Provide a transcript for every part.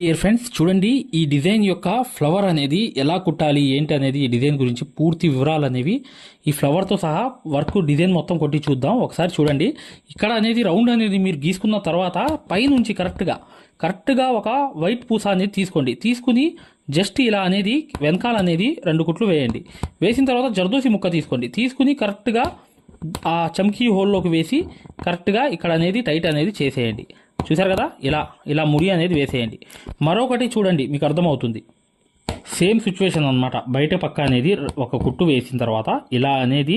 Dear friends, చూడండి ఈ design యొక్క ఫ్లవర్ అనేది ఎలా కుట్టాలి ఏంటి అనేది ఈ డిజైన్ గురించి పూర్తి వివరాలు అనేవి ఈ ఫ్లవర్తో సహా వర్క్ డిజైన్ మొత్తం కొట్టి చూద్దాం. ఒకసారి చూడండి, ఇక్కడ అనేది రౌండ్ అనేది మీరు గీసుకున్న తర్వాత పైనుంచి కరెక్ట్గా ఒక వైట్ పూస అనేది తీసుకుని జస్ట్ ఇలా అనేది వెనకాల అనేది 2 కుట్లు వేయండి. వేసిన తర్వాత జర్దోసి ముక్క తీసుకుని కరెక్ట్గా ఆ చమ్కీ హోల్లోకి వేసి కరెక్ట్గా ఇక్కడ అనేది టైట్ అనేది చేసేయండి. చూసారు కదా, ఇలా ముడి అనేది వేసేయండి. మరొకటి చూడండి, మీకు అర్థమవుతుంది. సేమ్ సిచ్యువేషన్ అనమాట. బయట పక్క అనేది ఒక కుట్టు వేసిన తర్వాత ఇలా అనేది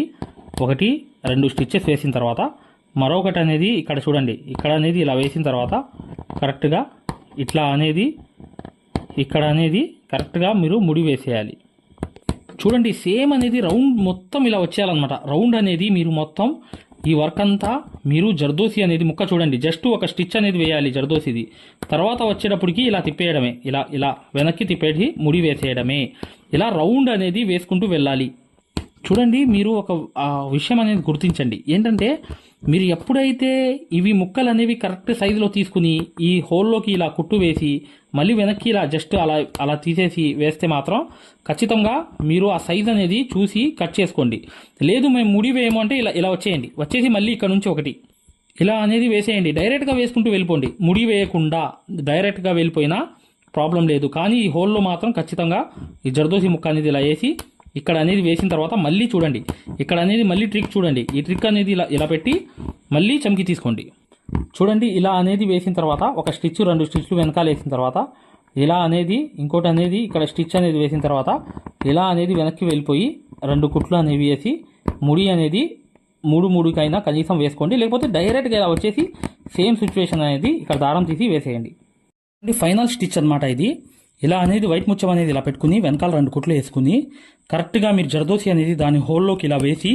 1-2 స్టిచ్చెస్ వేసిన తర్వాత మరొకటి అనేది ఇక్కడ చూడండి, ఇక్కడ అనేది ఇలా వేసిన తర్వాత కరెక్ట్గా ఇట్లా అనేది ఇక్కడ అనేది కరెక్ట్గా మీరు ముడి వేసేయాలి. చూడండి, సేమ్ అనేది రౌండ్ మొత్తం ఇలా వచ్చేయాలన్నమాట. రౌండ్ అనేది మీరు మొత్తం ఈ వర్క్ అంతా మీరు జర్దోసి అనేది ముక్క చూడండి, జస్ట్ ఒక స్టిచ్ అనేది వేయాలి జర్దోసిది. తర్వాత వచ్చేటప్పటికి ఇలా తిప్పేయడమే, ఇలా వెనక్కి తిప్పేసి ముడి వేసేయడమే. ఇలా రౌండ్ అనేది వేసుకుంటూ వెళ్ళాలి. చూడండి, మీరు ఒక విషయం అనేది గుర్తించండి. ఏంటంటే మీరు ఎప్పుడైతే ఇవి ముక్కలు అనేవి కరెక్ట్ సైజులో తీసుకుని ఈ హోల్లోకి ఇలా కుట్టు వేసి మళ్ళీ వెనక్కి ఇలా జస్ట్ అలా తీసేసి వేస్తే మాత్రం ఖచ్చితంగా మీరు ఆ సైజ్ అనేది చూసి కట్ చేసుకోండి. లేదు మేము ముడి వేయము అంటే ఇలా వచ్చేసి మళ్ళీ ఇక్కడ నుంచి ఒకటి ఇలా అనేది వేసేయండి. డైరెక్ట్గా వేసుకుంటూ వెళ్ళిపోండి. ముడి వేయకుండా డైరెక్ట్గా వెళ్ళిపోయినా ప్రాబ్లం లేదు. కానీ ఈ హోల్లో మాత్రం ఖచ్చితంగా ఈ జర్దోసి ముక్క అనేది ఇలా వేసి ఇక్కడ అనేది వేసిన తర్వాత మళ్ళీ చూడండి, ఇక్కడ అనేది మళ్ళీ ట్రిక్ చూడండి. ఈ ట్రిక్ అనేది ఇలా పెట్టి మళ్ళీ చమ్కి తీసుకోండి. చూడండి, ఇలా అనేది వేసిన తర్వాత ఒక స్టిచ్ 2 స్టిచ్లు వెనకాల వేసిన తర్వాత ఇలా అనేది ఇంకోటి అనేది ఇక్కడ స్టిచ్ అనేది వేసిన తర్వాత ఇలా అనేది వెనక్కి వెళ్ళిపోయి 2 కుట్లు అనేవి వేసి ముడి అనేది 3-3కైనా కనీసం వేసుకోండి. లేకపోతే డైరెక్ట్గా ఇలా వచ్చేసి సేమ్ సిచ్యువేషన్ అనేది ఇక్కడ దారం తీసి వేసేయండి. ఫైనల్ స్టిచ్ అనమాట ఇది. ఇలా అనేది వైట్ ముచ్చం అనేది ఇలా పెట్టుకుని వెనకాల 2 కుట్లు వేసుకుని కరెక్ట్గా మీరు జర్దోసి అనేది దాని హోల్లోకి ఇలా వేసి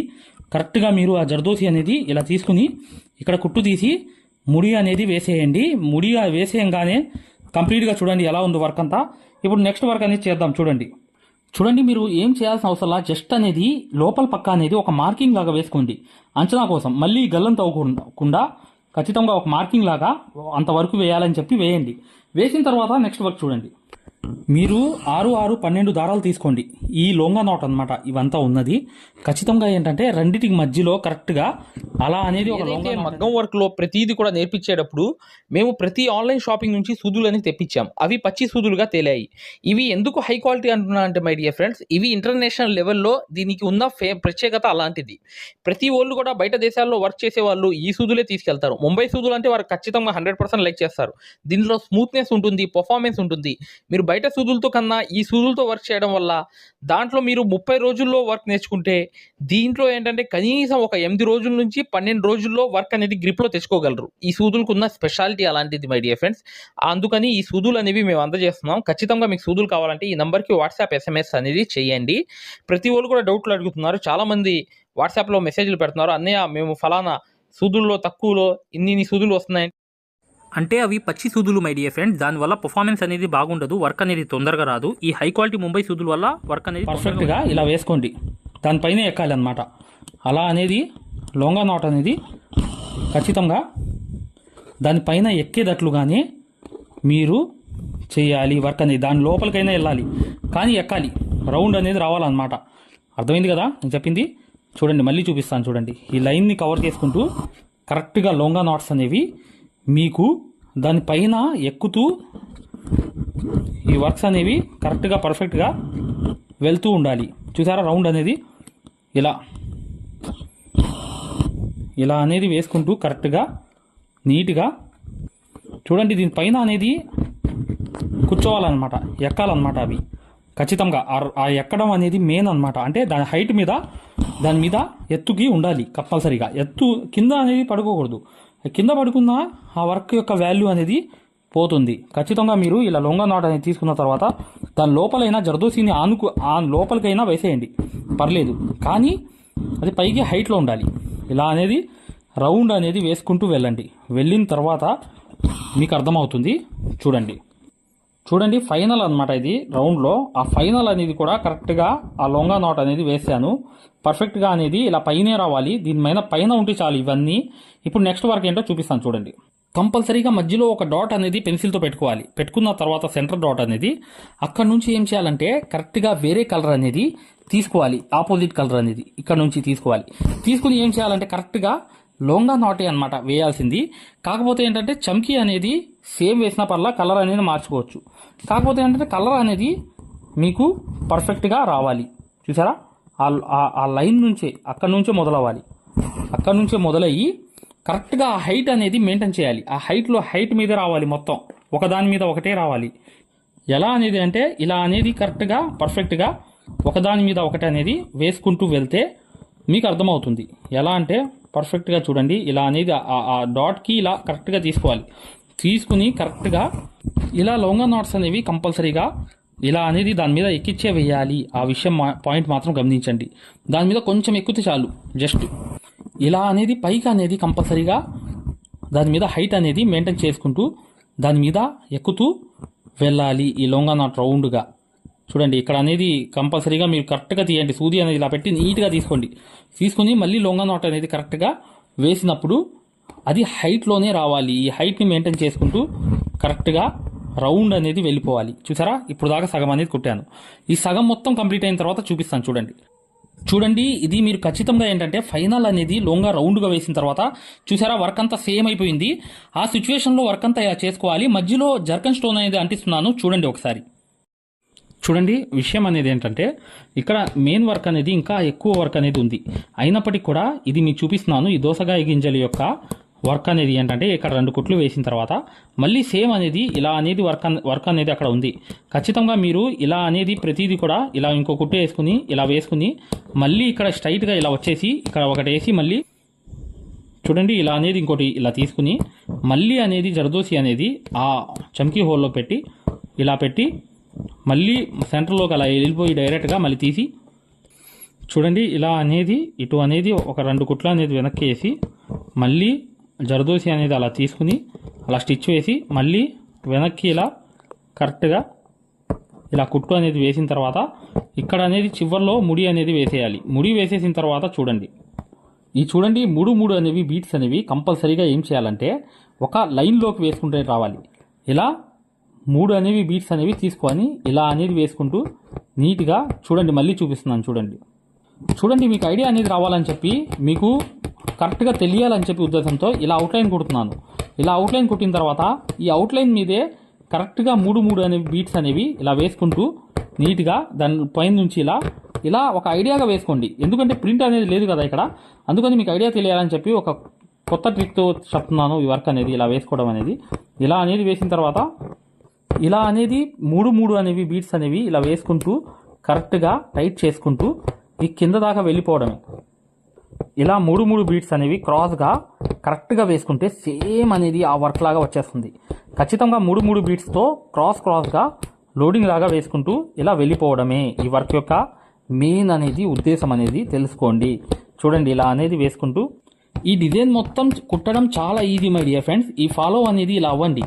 కరెక్ట్గా మీరు ఆ జర్దోసి అనేది ఇలా తీసుకుని ఇక్కడ కుట్టు తీసి ముడి అనేది వేసేయండి. ముడి వేసేయంగానే కంప్లీట్గా చూడండి ఎలా ఉంది వర్క్ అంతా. ఇప్పుడు నెక్స్ట్ వర్క్ అనేది చేద్దాం. చూడండి, మీరు ఏం చేయాల్సిన అవసరంలా జస్ట్ అనేది లోపల పక్క అనేది ఒక మార్కింగ్ లాగా వేసుకోండి అంచనా కోసం. మళ్ళీ గల్లం తవ్వకుండా ఖచ్చితంగా ఒక మార్కింగ్ లాగా అంతవరకు వేయాలని చెప్పి వేయండి. వేసిన తర్వాత నెక్స్ట్ వర్క్ చూడండి. మీరు 6-6-12 దారాలు తీసుకోండి. ఈ లొంగా నాట్ అనమాట ఇవంతా ఉన్నది. ఖచ్చితంగా ఏంటంటే రెండిటికి మధ్యలో కరెక్ట్గా అలా అనేది ఒక మగ్గం వర్క్ లో ప్రతిదీ కూడా నేర్పించేటప్పుడు మేము ప్రతి ఆన్లైన్ షాపింగ్ నుంచి సూదులని తెప్పించాం. అవి పచ్చి సూదులుగా తేలాయి. ఇవి ఎందుకు హై క్వాలిటీ అంటున్నా అంటే మై డియర్ ఫ్రెండ్స్, ఇవి ఇంటర్నేషనల్ లెవెల్లో దీనికి ఉన్న ప్రత్యేకత అలాంటిది. ప్రతి వాళ్ళు కూడా బయట దేశాల్లో వర్క్ చేసే వాళ్ళు ఈ సూదులే తీసుకెళ్తారు. ముంబై సూదులు అంటే వారు ఖచ్చితంగా 100% లైక్ చేస్తారు. దీనిలో స్మూత్నెస్ ఉంటుంది, పర్ఫార్మెన్స్ ఉంటుంది. మీరు బయట సూదులతో కన్నా ఈ సూదులతో వర్క్ చేయడం వల్ల దాంట్లో మీరు 30 రోజుల్లో వర్క్ నేర్చుకుంటే దీంట్లో ఏంటంటే కనీసం ఒక 8 రోజుల నుంచి 12 రోజుల్లో వర్క్ అనేది గ్రిప్లో తెచ్చుకోగలరు. ఈ సూదులకు ఉన్న స్పెషాలిటీ అలాంటిది మై డియర్ ఫ్రెండ్స్. అందుకని ఈ సూదులు అనేవి మేము అందజేస్తున్నాం. ఖచ్చితంగా మీకు సూదులు కావాలంటే ఈ నెంబర్కి వాట్సాప్ SMS అనేది చేయండి. ప్రతి వాళ్ళు కూడా డౌట్లు అడుగుతున్నారు. చాలామంది వాట్సాప్లో మెసేజ్లు పెడుతున్నారు, అన్నయ్య మేము ఫలానా సూదుల్లో తక్కువలో ఇన్ని సూదులు వస్తున్నాయి అంటే అవి పచ్చి సూదులు మై డియర్ ఫ్రెండ్స్. దానివల్ల పర్ఫార్మెన్స్ అనేది బాగుండదు, వర్క్ అనేది తొందరగా రాదు. ఈ హై క్వాలిటీ ముంబై సూదుల వల్ల వర్క్ అనేది పర్ఫెక్ట్గా ఇలా వేసుకోండి. దానిపైన ఎక్కాలి అనమాట. అలా అనేది లొంగా నాట్ అనేది ఖచ్చితంగా దానిపైన ఎక్కేటట్లుగానే మీరు చేయాలి. వర్క్ అనేది దాని లోపలికైనా వెళ్ళాలి కానీ ఎక్కాలి. రౌండ్ అనేది రావాలన్నమాట. అర్థమైంది కదా నేను చెప్పింది? చూడండి, మళ్ళీ చూపిస్తాను చూడండి. ఈ లైన్ని కవర్ చేసుకుంటూ కరెక్ట్గా లొంగా నాట్స్ అనేవి మీకు దానిపైన ఎక్కుతూ ఈ వర్క్స్ అనేవి కరెక్ట్గా పర్ఫెక్ట్గా వెళ్తూ ఉండాలి. చూసారా, రౌండ్ అనేది ఇలా అనేది వేసుకుంటూ కరెక్ట్గా నీట్గా చూడండి. దీనిపైన అనేది కూర్చోవాలన్నమాట, ఎక్కాలన్నమాట. అవి ఖచ్చితంగా ఆ ఎక్కడం అనేది మెయిన్ అనమాట. అంటే దాని హైట్ మీద దాని మీద ఎత్తుకి ఉండాలి కంపల్సరీగా. ఎత్తు కింద అనేది పడుకోకూడదు. కింద పడుకున్న ఆ వర్క్ యొక్క వాల్యూ అనేది పోతుంది. ఖచ్చితంగా మీరు ఇలా లొంగా నాట్ అనేది తీసుకున్న తర్వాత దాని లోపలైనా జర్దోసిని లోపలికైనా వేసేయండి, పర్లేదు. కానీ అది పైకి హైట్లో ఉండాలి. ఇలా అనేది రౌండ్ అనేది వేసుకుంటూ వెళ్ళండి. వెళ్ళిన తర్వాత మీకు అర్థమవుతుంది. చూడండి ఫైనల్ అనమాట ఇది రౌండ్లో. ఆ ఫైనల్ అనేది కూడా కరెక్ట్గా ఆ లొంగా నాట్ అనేది వేసాను. పర్ఫెక్ట్గా అనేది ఇలా పైనే రావాలి. దీని పైన ఉంటే చాలు ఇవన్నీ. ఇప్పుడు నెక్స్ట్ వర్క్ ఏంటో చూపిస్తాను చూడండి. కంపల్సరీగా మధ్యలో ఒక డాట్ అనేది పెన్సిల్తో పెట్టుకోవాలి. పెట్టుకున్న తర్వాత సెంటర్ డాట్ అనేది అక్కడ నుంచి ఏం చేయాలంటే కరెక్ట్గా వేరే కలర్ అనేది తీసుకోవాలి. ఆపోజిట్ కలర్ అనేది ఇక్కడ నుంచి తీసుకోవాలి. తీసుకుని ఏం చేయాలంటే కరెక్ట్గా లోంగా నాటే అనమాట వేయాల్సింది. కాకపోతే ఏంటంటే చమ్కీ అనేది సేమ్ వేసిన పర్లా కలర్ అనేది మార్చుకోవచ్చు. కాకపోతే ఏంటంటే కలర్ అనేది మీకు పర్ఫెక్ట్గా రావాలి. చూసారా, ఆ లైన్ నుంచే అక్కడ నుంచే మొదలవ్వాలి. అక్కడ నుంచే మొదలయ్యి కరెక్ట్గా ఆ హైట్ అనేది మెయింటైన్ చేయాలి. ఆ హైట్ మీద రావాలి, మొత్తం ఒకదాని మీద ఒకటే రావాలి. ఎలా అనేది అంటే ఇలా అనేది కరెక్ట్గా పర్ఫెక్ట్గా ఒకదాని మీద ఒకటి అనేది వేసుకుంటూ వెళ్తే మీకు అర్థమవుతుంది. ఎలా అంటే పర్ఫెక్ట్గా చూడండి, ఇలా అనేది ఆ డాట్కి ఇలా కరెక్ట్గా తీసుకోవాలి. తీసుకుని కరెక్ట్గా ఇలా లొంగ నాట్స్ అనేవి కంపల్సరీగా ఇలా అనేది దాని మీద ఎక్కిచ్చే వేయాలి. ఆ విషయం పాయింట్ మాత్రం గమనించండి. దాని మీద కొంచెం ఎక్కితే చాలు, జస్ట్ ఇలా అనేది పైకి అనేది కంపల్సరీగా దాని మీద హైట్ అనేది మెయింటైన్ చేసుకుంటూ దాని మీద ఎక్కుతూ వెళ్ళాలి. ఈ లొంగ నాట్ రౌండ్గా చూడండి. ఇక్కడ అనేది కంపల్సరీగా మీరు కరెక్ట్గా తీయండి. సూది అనేది ఇలా పెట్టి నీట్గా తీసుకోండి. తీసుకుని మళ్ళీ లొంగ నాట్ అనేది కరెక్ట్గా వేసినప్పుడు అది హైట్లోనే రావాలి. ఈ హైట్ని మెయింటైన్ చేసుకుంటూ కరెక్ట్గా రౌండ్ అనేది వెళ్ళిపోవాలి. చూసారా, ఇప్పుడు దాకా సగం అనేది కుట్టాను. ఈ సగం మొత్తం కంప్లీట్ అయిన తర్వాత చూపిస్తాను చూడండి. ఇది మీరు ఖచ్చితంగా ఏంటంటే ఫైనల్ అనేది లోంగా రౌండ్గా వేసిన తర్వాత చూసారా వర్క్ అంతా సేమ్ అయిపోయింది. ఆ సిచ్యువేషన్లో వర్క్ అంతా ఇలా చేసుకోవాలి. మధ్యలో జర్కన్ స్టోన్ అనేది అంటిస్తున్నాను, చూడండి ఒకసారి. చూడండి, విషయం అనేది ఏంటంటే ఇక్కడ మెయిన్ వర్క్ అనేది ఇంకా ఎక్కువ వర్క్ అనేది ఉంది. అయినప్పటికీ కూడా ఇది మీకు చూపిస్తున్నాను. ఈ దోసకాయ గింజల యొక్క వర్క్ అనేది ఏంటంటే ఇక్కడ 2 కుట్లు వేసిన తర్వాత మళ్ళీ సేమ్ అనేది ఇలా అనేది వర్క్ అనేది అక్కడ ఉంది. ఖచ్చితంగా మీరు ఇలా అనేది ప్రతిదీ కూడా ఇలా ఇంకో కుట్టు వేసుకుని ఇలా వేసుకుని మళ్ళీ ఇక్కడ స్ట్రైట్గా ఇలా వచ్చేసి ఇక్కడ ఒకటి వేసి మళ్ళీ చూడండి ఇలా అనేది ఇంకోటి ఇలా తీసుకుని మళ్ళీ అనేది జరదోసి అనేది ఆ చమ్కీ హోల్లో పెట్టి ఇలా పెట్టి మళ్ళీ సెంటర్లోకి అలా వెళ్ళిపోయి డైరెక్ట్గా మళ్ళీ తీసి చూడండి ఇలా అనేది ఇటు అనేది ఒక 2 కుట్లు అనేది వెనక్కి వేసి మళ్ళీ జరదోసి అనేది అలా తీసుకుని అలా స్టిచ్ వేసి మళ్ళీ వెనక్కి ఇలా కరెక్ట్గా ఇలా కుట్టు అనేది వేసిన తర్వాత ఇక్కడ అనేది చివర్లో ముడి అనేది వేసేయాలి. ముడి వేసేసిన తర్వాత చూడండి మూడు అనేవి బీట్స్ అనేవి కంపల్సరీగా ఏం చేయాలంటే ఒక లైన్లోకి వేసుకుంటే రావాలి. ఇలా 3 అనేవి బీట్స్ అనేవి తీసుకొని ఇలా అనేది వేసుకుంటూ నీట్గా చూడండి. మళ్ళీ చూపిస్తున్నాను చూడండి. మీకు ఐడియా అనేది రావాలని చెప్పి మీకు కరెక్ట్గా తెలియాలని చెప్పి ఉద్దేశంతో ఇలా అవుట్లైన్ కుడుతున్నాను. ఇలా అవుట్లైన్ కుట్టిన తర్వాత ఈ అవుట్లైన్ మీదే కరెక్ట్గా 3 అనేవి బీట్స్ అనేవి ఇలా వేసుకుంటూ నీట్గా దాని పైన నుంచి ఇలా ఒక ఐడియాగా వేసుకోండి. ఎందుకంటే ప్రింట్ అనేది లేదు కదా ఇక్కడ, అందుకని మీకు ఐడియా తెలియాలని చెప్పి ఒక కొత్త ట్రిక్తో చెప్తున్నాను. ఈ వర్క్ అనేది ఇలా వేసుకోవడం అనేది ఇలా అనేది వేసిన తర్వాత ఇలా అనేది 3 అనేవి బీట్స్ అనేవి ఇలా వేసుకుంటూ కరెక్ట్గా టైట్ చేసుకుంటూ ఈ కింద దాకా వెళ్ళిపోవడమే. ఇలా 3 బీట్స్ అనేవి క్రాస్గా కరెక్ట్గా వేసుకుంటే సేమ్ అనేది ఆ వర్క్ లాగా వచ్చేస్తుంది. ఖచ్చితంగా 3 బీట్స్తో క్రాస్గా లోడింగ్ లాగా వేసుకుంటూ ఇలా వెళ్ళిపోవడమే ఈ వర్క్ యొక్క మెయిన్ అనేది ఉద్దేశం అనేది తెలుసుకోండి. చూడండి ఇలా అనేది వేసుకుంటూ ఈ డిజైన్ మొత్తం కుట్టడం చాలా ఈజీ మై డియర్ ఫ్రెండ్స్. ఈ ఫాలో అనేది ఇలా అవ్వండి.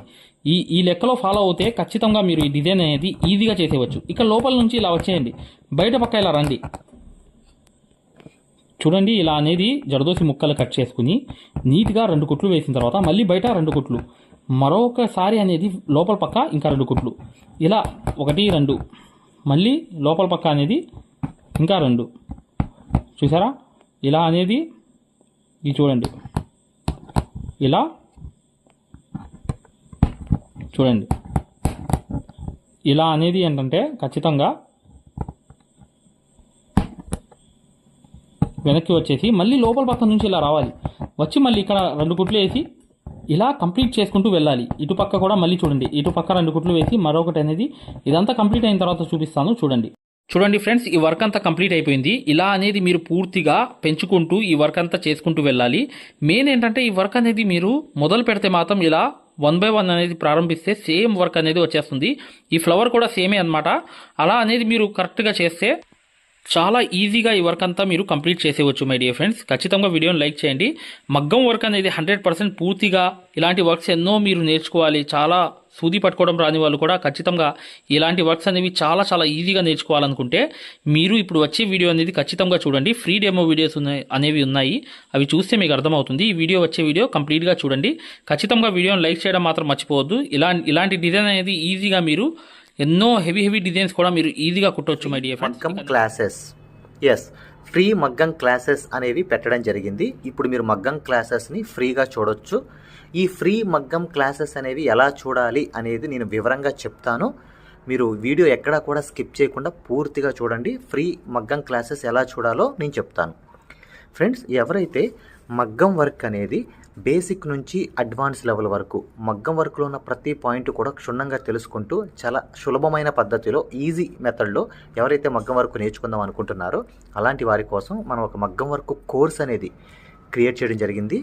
ఈ లెక్కలో ఫాలో అవుతే ఖచ్చితంగా మీరు ఈ డిజైన్ అనేది ఈజీగా చేసేవచ్చు. ఇక్కడ లోపల నుంచి ఇలా వచ్చేయండి, బయట పక్క ఇలా రండి. చూడండి ఇలా అనేది జరదోసి ముక్కలు కట్ చేసుకుని నీట్గా 2 కుట్లు వేసిన తర్వాత మళ్ళీ బయట 2 కుట్లు, మరొకసారి అనేది లోపల పక్క ఇంకా 2 కుట్లు, ఇలా 1 2 మళ్ళీ లోపల పక్క అనేది ఇంకా 2. చూసారా ఇలా అనేది ఇది చూడండి ఇలా చూడండి. ఇలా అనేది ఏంటంటే ఖచ్చితంగా వెనక్కి వచ్చేసి మళ్ళీ లోపల పక్క నుంచి ఇలా రావాలి. వచ్చి మళ్ళీ ఇక్కడ 2 కుట్లు వేసి ఇలా కంప్లీట్ చేసుకుంటూ వెళ్ళాలి. ఇటు పక్క కూడా మళ్ళీ చూడండి, ఇటు పక్క 2 కుట్లు వేసి మరొకటి అనేది ఇదంతా కంప్లీట్ అయిన తర్వాత చూపిస్తాను. చూడండి ఫ్రెండ్స్, ఈ వర్క్ అంతా కంప్లీట్ అయిపోయింది. ఇలా అనేది మీరు పూర్తిగా పెంచుకుంటూ ఈ వర్క్ అంతా చేసుకుంటూ వెళ్ళాలి. మెయిన్ ఏంటంటే ఈ వర్క్ అనేది మీరు మొదలు పెడితే మాత్రం ఇలా 1 by 1 అనేది ప్రారంభిస్తే సేమ్ వర్క్ అనేది వచ్చేస్తుంది. ఈ ఫ్లవర్ కూడా సేమే అన్నమాట. అలా అనేది మీరు కరెక్ట్గా చేస్తే చాలా ఈజీగా ఈ వర్క్ అంతా మీరు కంప్లీట్ చేసేవచ్చు మై డియర్ ఫ్రెండ్స్. ఖచ్చితంగా వీడియోని లైక్ చేయండి. మగ్గం వర్క్ అనేది 100% పూర్తిగా ఇలాంటి వర్క్స్ ఎన్నో మీరు నేర్చుకోవాలి. చాలా సూది పట్టుకోవడం రాని వాళ్ళు కూడా ఖచ్చితంగా ఇలాంటి వర్క్స్ అనేవి చాలా చాలా ఈజీగా నేర్చుకోవాలనుకుంటే మీరు ఇప్పుడు వచ్చే వీడియో అనేది ఖచ్చితంగా చూడండి. ఫ్రీ డెమో వీడియోస్ అనేవి ఉన్నాయి. అవి చూస్తే మీకు అర్థమవుతుంది. ఈ వీడియో వచ్చే వీడియో కంప్లీట్గా చూడండి. ఖచ్చితంగా వీడియోని లైక్ చేయడం మాత్రం మర్చిపోవద్దు. ఇలాంటి డిజైన్ అనేది ఈజీగా మీరు ఎన్నో హెవీ డిజైన్స్ కూడా మీరు ఈజీగా కుట్టవచ్చు మై డియర్ ఫ్రెండ్స్. మగ్గం క్లాసెస్, ఎస్, ఫ్రీ మగ్గం క్లాసెస్ అనేవి పెట్టడం జరిగింది. ఇప్పుడు మీరు మగ్గం క్లాసెస్ని ఫ్రీగా చూడొచ్చు. ఈ ఫ్రీ మగ్గం క్లాసెస్ అనేవి ఎలా చూడాలి అనేది నేను వివరంగా చెప్తాను. మీరు వీడియో ఎక్కడా కూడా స్కిప్ చేయకుండా పూర్తిగా చూడండి. ఫ్రీ మగ్గం క్లాసెస్ ఎలా చూడాలో నేను చెప్తాను. ఫ్రెండ్స్, ఎవరైతే మగ్గం వర్క్ అనేది బేసిక్ నుంచి అడ్వాన్స్ లెవెల్ వరకు మగ్గం వర్క్లో ఉన్న ప్రతి పాయింట్ కూడా క్షుణ్ణంగా తెలుసుకుంటూ చాలా సులభమైన పద్ధతిలో ఈజీ మెథడ్లో ఎవరైతే మగ్గం వర్క్ నేర్చుకుందాం అనుకుంటున్నారో అలాంటి వారి కోసం మనం ఒక మగ్గం వర్క్ కోర్స్ అనేది క్రియేట్ చేయడం జరిగింది.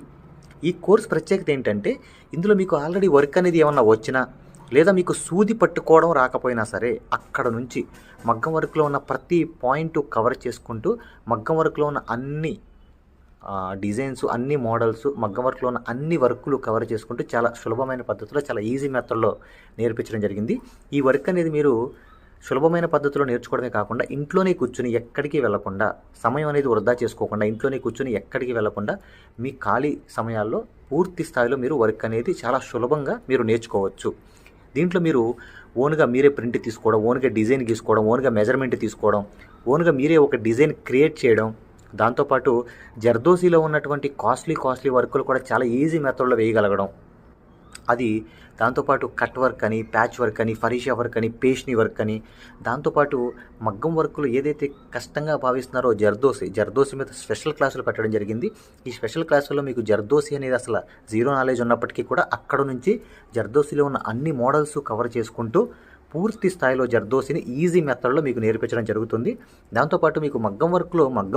ఈ కోర్స్ ప్రత్యేకత ఏంటంటే ఇందులో మీకు ఆల్రెడీ వర్క్ అనేది ఏమన్నా వచ్చినా లేదా మీకు సూది పట్టుకోవడం రాకపోయినా సరే అక్కడ నుంచి మగ్గం వర్క్లో ఉన్న ప్రతి పాయింట్ కవర్ చేసుకుంటూ మగ్గం వర్క్లో ఉన్న అన్ని డిజైన్స్, అన్ని మోడల్స్, మగ్గం వర్క్లో ఉన్న అన్ని వర్కులు కవర్ చేసుకుంటూ చాలా సులభమైన పద్ధతిలో చాలా ఈజీ మెథడ్లో నేర్పించడం జరిగింది. ఈ వర్క్ అనేది మీరు సులభమైన పద్ధతిలో నేర్చుకోవడమే కాకుండా ఇంట్లోనే కూర్చుని ఎక్కడికి వెళ్లకుండా, సమయం అనేది వృధా చేసుకోకుండా ఇంట్లోనే కూర్చుని ఎక్కడికి వెళ్లకుండా మీ ఖాళీ సమయాల్లో పూర్తి స్థాయిలో మీరు వర్క్ అనేది చాలా సులభంగా మీరు నేర్చుకోవచ్చు. దీంట్లో మీరు ఓన్గా మీరే ప్రింట్ తీసుకోవడం, ఓన్గా డిజైన్ గీసుకోవడం, ఓన్గా మెజర్మెంట్ తీసుకోవడం, ఓన్గా మీరే ఒక డిజైన్ క్రియేట్ చేయడం, దాంతోపాటు జర్దోసీలో ఉన్నటువంటి కాస్ట్లీ వర్కులు కూడా చాలా ఈజీ మెథడ్లో వేయగలగడం, అది దాంతోపాటు కట్ వర్క్ అని, ప్యాచ్ వర్క్ అని, ఫరీషా వర్క్ అని, పేష్ని వర్క్ అని, దాంతోపాటు మగ్గం వర్కులు ఏదైతే కష్టంగా భావిస్తున్నారో జర్దోసి మీద స్పెషల్ క్లాసులు పెట్టడం జరిగింది. ఈ స్పెషల్ క్లాసుల్లో మీకు జర్దోసి అనేది అసలు జీరో నాలెడ్జ్ ఉన్నప్పటికీ కూడా అక్కడ నుంచి జర్దోసిలో ఉన్న అన్ని మోడల్స్ కవర్ చేసుకుంటూ పూర్తి స్థాయిలో జర్దోసిని ఈజీ మెథడ్లో మీకు నేర్పించడం జరుగుతుంది. దాంతోపాటు మీకు మగ్గం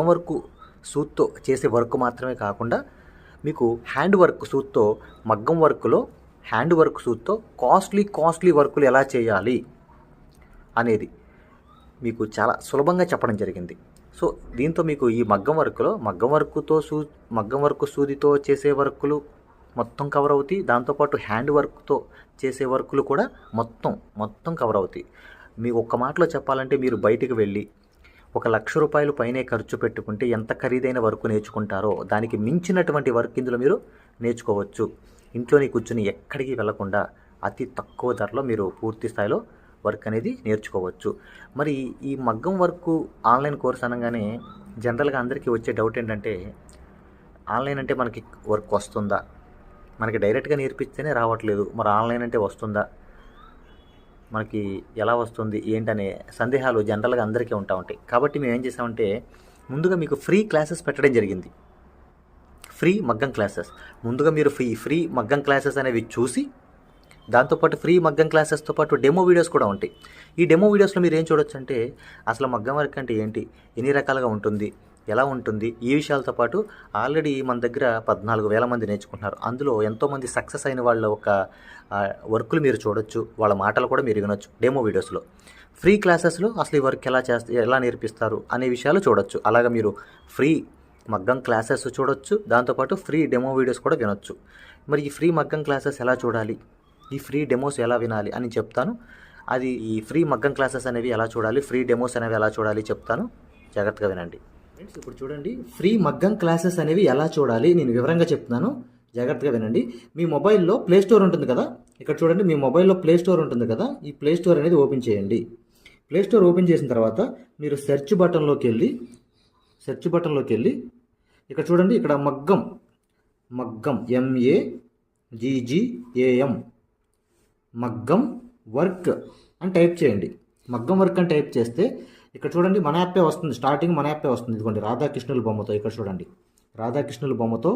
వర్క్ సూత్తో చేసే వర్క్ మాత్రమే కాకుండా మీకు హ్యాండ్ వర్క్ సూత్తో, మగ్గం వర్క్లో హ్యాండ్ వర్క్ సూత్తో కాస్ట్లీ వర్కులు ఎలా చేయాలి అనేది మీకు చాలా సులభంగా చెప్పడం జరిగింది. సో దీంతో మీకు ఈ మగ్గం వర్క్ సూదితో చేసే వర్కులు మొత్తం కవర్ అవుతాయి. దాంతోపాటు హ్యాండ్ వర్క్తో చేసే వర్కులు కూడా మొత్తం కవర్ అవుతాయి. మీకు ఒక్క మాటలో చెప్పాలంటే మీరు బయటికి వెళ్ళి 1,00,000 రూపాయలు పైనే ఖర్చు పెట్టుకుంటే ఎంత ఖరీదైన వర్క్ నేర్చుకుంటారో దానికి మించినటువంటి వర్క్ ఇందులో మీరు నేర్చుకోవచ్చు. ఇంట్లోనే కూర్చుని ఎక్కడికి వెళ్లకుండా అతి తక్కువ ధరలో మీరు పూర్తి స్థాయిలో వర్క్ అనేది నేర్చుకోవచ్చు. మరి ఈ మగ్గం వర్క్ ఆన్లైన్ కోర్స్ అనగానే జనరల్గా అందరికీ వచ్చే డౌట్ ఏంటంటే ఆన్లైన్ అంటే మనకి వర్క్ వస్తుందా, మనకి డైరెక్ట్గా నేర్పిస్తేనే రావట్లేదు, మరి ఆన్లైన్ అంటే వస్తుందా, మనకి ఎలా వస్తుంది ఏంటనే సందేహాలు జనరల్గా అందరికీ ఉంటాయి. కాబట్టి మేము ఏం చేసామంటే ముందుగా మీకు ఫ్రీ క్లాసెస్ పెట్టడం జరిగింది. ఫ్రీ మగ్గం క్లాసెస్ ముందుగా మీరు ఫ్రీ మగ్గం క్లాసెస్ అనేవి చూసి దాంతోపాటు ఫ్రీ మగ్గం క్లాసెస్తో పాటు డెమో వీడియోస్ కూడా ఉంటాయి. ఈ డెమో వీడియోస్లో మీరు ఏం చూడొచ్చు అంటే అసలు మగ్గం వర్క్ అంటే ఏంటి, ఎన్ని రకాలుగా ఉంటుంది, ఎలా ఉంటుంది, ఈ విషయాలతో పాటు ఆల్రెడీ మన దగ్గర 14,000 మంది నేర్చుకుంటున్నారు. అందులో ఎంతోమంది సక్సెస్ అయిన వాళ్ళ ఒక వర్కులు మీరు చూడొచ్చు, వాళ్ళ మాటలు కూడా మీరు వినొచ్చు డెమో వీడియోస్లో. ఫ్రీ క్లాసెస్లో అసలు ఈ వర్క్ ఎలా నేర్పిస్తారు అనే విషయాలు చూడొచ్చు. అలాగా మీరు ఫ్రీ మగ్గం క్లాసెస్ చూడొచ్చు, దాంతోపాటు ఫ్రీ డెమో వీడియోస్ కూడా వినొచ్చు. మరి ఈ ఫ్రీ మగ్గం క్లాసెస్ ఎలా చూడాలి, ఈ ఫ్రీ డెమోస్ ఎలా వినాలి అని చెప్తాను. అది ఈ ఫ్రీ మగ్గం క్లాసెస్ అనేవి ఎలా చూడాలి, ఫ్రీ డెమోస్ అనేవి ఎలా చూడాలి చెప్తాను, జాగ్రత్తగా వినండి. ఫ్రెండ్స్, ఇప్పుడు చూడండి ఫ్రీ మగ్గం క్లాసెస్ అనేవి ఎలా చూడాలి నేను వివరంగా చెప్తున్నాను, జాగ్రత్తగా వినండి. మీ మొబైల్లో ప్లే స్టోర్ ఉంటుంది కదా, ఇక్కడ చూడండి మీ మొబైల్లో ప్లే స్టోర్ ఉంటుంది కదా, ఈ ప్లే స్టోర్ అనేది ఓపెన్ చేయండి. ప్లే స్టోర్ ఓపెన్ చేసిన తర్వాత మీరు సెర్చ్ బటన్లోకి వెళ్ళి ఇక్కడ చూడండి, ఇక్కడ మగ్గం MAGGAM మగ్గం వర్క్ అని టైప్ చేయండి. మగ్గం వర్క్ అని టైప్ చేస్తే ఇక్కడ చూడండి మన యాప్పే వస్తుంది, స్టార్టింగ్ మన యాప్పే వస్తుంది. ఇదిగోండి రాధాకృష్ణుల బొమ్మతో, ఇక్కడ చూడండి రాధాకృష్ణుల బొమ్మతో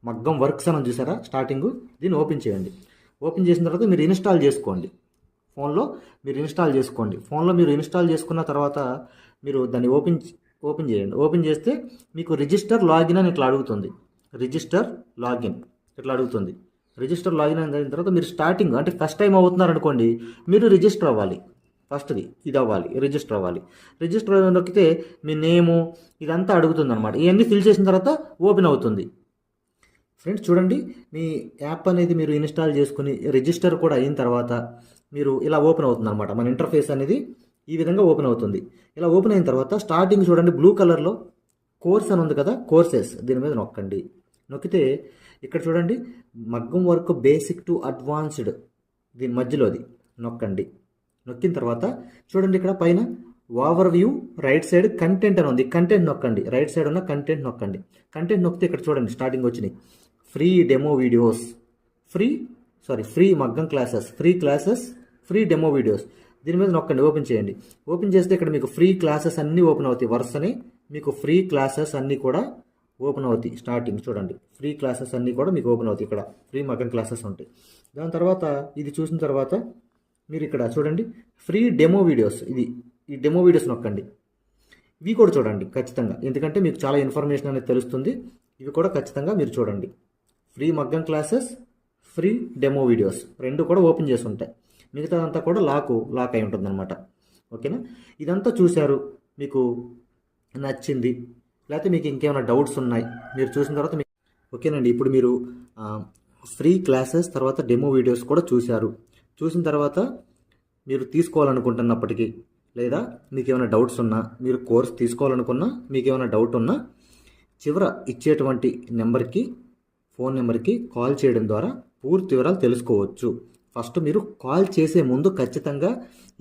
మగ్గం వర్క్స్ అని చూసారా స్టార్టింగ్, దీన్ని ఓపెన్ చేయండి. ఓపెన్ చేసిన తర్వాత మీరు ఇన్స్టాల్ చేసుకోండి. ఫోన్లో మీరు ఇన్స్టాల్ చేసుకున్న తర్వాత మీరు దాన్ని ఓపెన్ చేయండి. ఓపెన్ చేస్తే మీకు రిజిస్టర్ లాగిన్ అని ఇట్లా అడుగుతుంది. రిజిస్టర్ లాగిన్ అయిన తర్వాత మీరు స్టార్టింగ్ అంటే ఫస్ట్ టైం అవుతున్నారు అనుకోండి, మీరు రిజిస్టర్ అవ్వాలి. ఫస్ట్ది ఇది అవ్వాలి, రిజిస్టర్ అవ్వాలి. రిజిస్టర్ నొక్కితే మీ నేము ఇదంతా అడుగుతుంది అనమాట. ఇవన్నీ ఫిల్ చేసిన తర్వాత ఓపెన్ అవుతుంది. ఫ్రెండ్స్ చూడండి, మీ యాప్ అనేది మీరు ఇన్స్టాల్ చేసుకుని రిజిస్టర్ కూడా అయిన తర్వాత మీరు ఇలా ఓపెన్ అవుతుంది అనమాట. మన ఇంటర్ఫేస్ అనేది ఈ విధంగా ఓపెన్ అవుతుంది. ఇలా ఓపెన్ అయిన తర్వాత స్టార్టింగ్ చూడండి బ్లూ కలర్లో కోర్స్ అని ఉంది కదా, కోర్సెస్ దీని మీద నొక్కండి. నొక్కితే ఇక్కడ చూడండి మగ్గం వర్క్ బేసిక్ టు అడ్వాన్స్డ్ దీని మధ్యలోది నొక్కండి. నొక్కిన తర్వాత చూడండి ఇక్కడ పైన over view right side content అని ఉంది. కంటెంట్ నొక్కండి. రైట్ సైడ్ ఉన్న కంటెంట్ నొక్కండి. కంటెంట్ నొక్కితే ఇక్కడ చూడండి స్టార్టింగ్ వచ్చినాయి ఫ్రీ డెమో వీడియోస్, ఫ్రీ మగ్గం క్లాసెస్, ఫ్రీ డెమో వీడియోస్. దీని మీద నొక్కండి. ఓపెన్ చేయండి. ఓపెన్ చేస్తే ఇక్కడ మీకు ఫ్రీ క్లాసెస్ అన్నీ ఓపెన్ అవుతాయి. వరుసనే మీకు ఫ్రీ క్లాసెస్ అన్నీ కూడా ఓపెన్ అవుతాయి. స్టార్టింగ్ చూడండి ఫ్రీ క్లాసెస్ అన్నీ కూడా మీకు ఓపెన్ అవుతాయి. ఇక్కడ ఫ్రీ మగ్గం క్లాసెస్ ఉంటాయి. దాని తర్వాత ఇది చూసిన తర్వాత మీరు ఇక్కడ చూడండి ఫ్రీ డెమో వీడియోస్, ఈ డెమో వీడియోస్ నొక్కండి. ఇవి కూడా చూడండి ఖచ్చితంగా, ఎందుకంటే మీకు చాలా ఇన్ఫర్మేషన్ అనేది తెలుస్తుంది. ఇవి కూడా ఖచ్చితంగా మీరు చూడండి. ఫ్రీ మగ్గం క్లాసెస్, ఫ్రీ డెమో వీడియోస్ రెండు కూడా ఓపెన్ చేసి ఉంటాయి. మిగతాదంతా కూడా లాక్ అయి ఉంటుంది అనమాట. ఓకేనా? ఇదంతా చూశారు, మీకు నచ్చింది, లేకపోతే మీకు ఇంకేమైనా డౌట్స్ ఉన్నాయి మీరు చూసిన తర్వాత ఓకేనండి. ఇప్పుడు మీరు ఫ్రీ క్లాసెస్ తర్వాత డెమో వీడియోస్ కూడా చూశారు. చూసిన తర్వాత మీరు తీసుకోవాలనుకుంటున్నప్పటికీ లేదా మీకు ఏమైనా డౌట్స్ ఉన్నా, మీరు కోర్స్ తీసుకోవాలనుకున్నా, మీకు ఏమైనా డౌట్ ఉన్నా చివర ఇచ్చేటువంటి ఫోన్ నెంబర్కి కాల్ చేయడం ద్వారా పూర్తి వివరాలు తెలుసుకోవచ్చు. ఫస్ట్ మీరు కాల్ చేసే ముందు ఖచ్చితంగా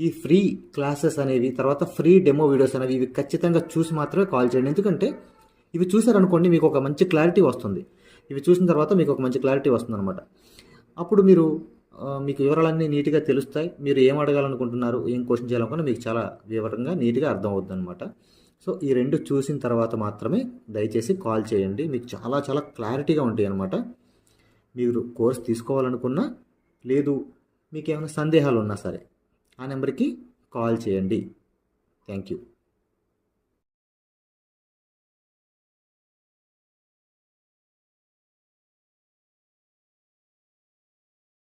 ఈ ఫ్రీ క్లాసెస్ అనేవి తర్వాత ఫ్రీ డెమో వీడియోస్ అనేవి ఇవి ఖచ్చితంగా చూసి మాత్రమే కాల్ చేయండి. ఎందుకంటే ఇవి చూసారనుకోండి మీకు ఒక మంచి క్లారిటీ వస్తుంది. ఇవి చూసిన తర్వాత మీకు ఒక మంచి క్లారిటీ వస్తుంది అనమాట. అప్పుడు మీకు వివరాలన్నీ నీట్గా తెలుస్తాయి. మీరు ఏం అడగాలనుకుంటున్నారు, ఏం క్వశ్చన్ చేయాలనుకున్నా మీకు చాలా వివరంగా నీట్గా అర్థం అవుతుంది అనమాట. సో ఈ రెండు చూసిన తర్వాత మాత్రమే దయచేసి కాల్ చేయండి. మీకు చాలా చాలా క్లారిటీగా ఉంటాయి అనమాట. మీరు కోర్స్ తీసుకోవాలనుకున్నా లేదు మీకు ఏమైనా సందేహాలు ఉన్నా సరే ఆ నెంబర్కి కాల్ చేయండి. Thank you.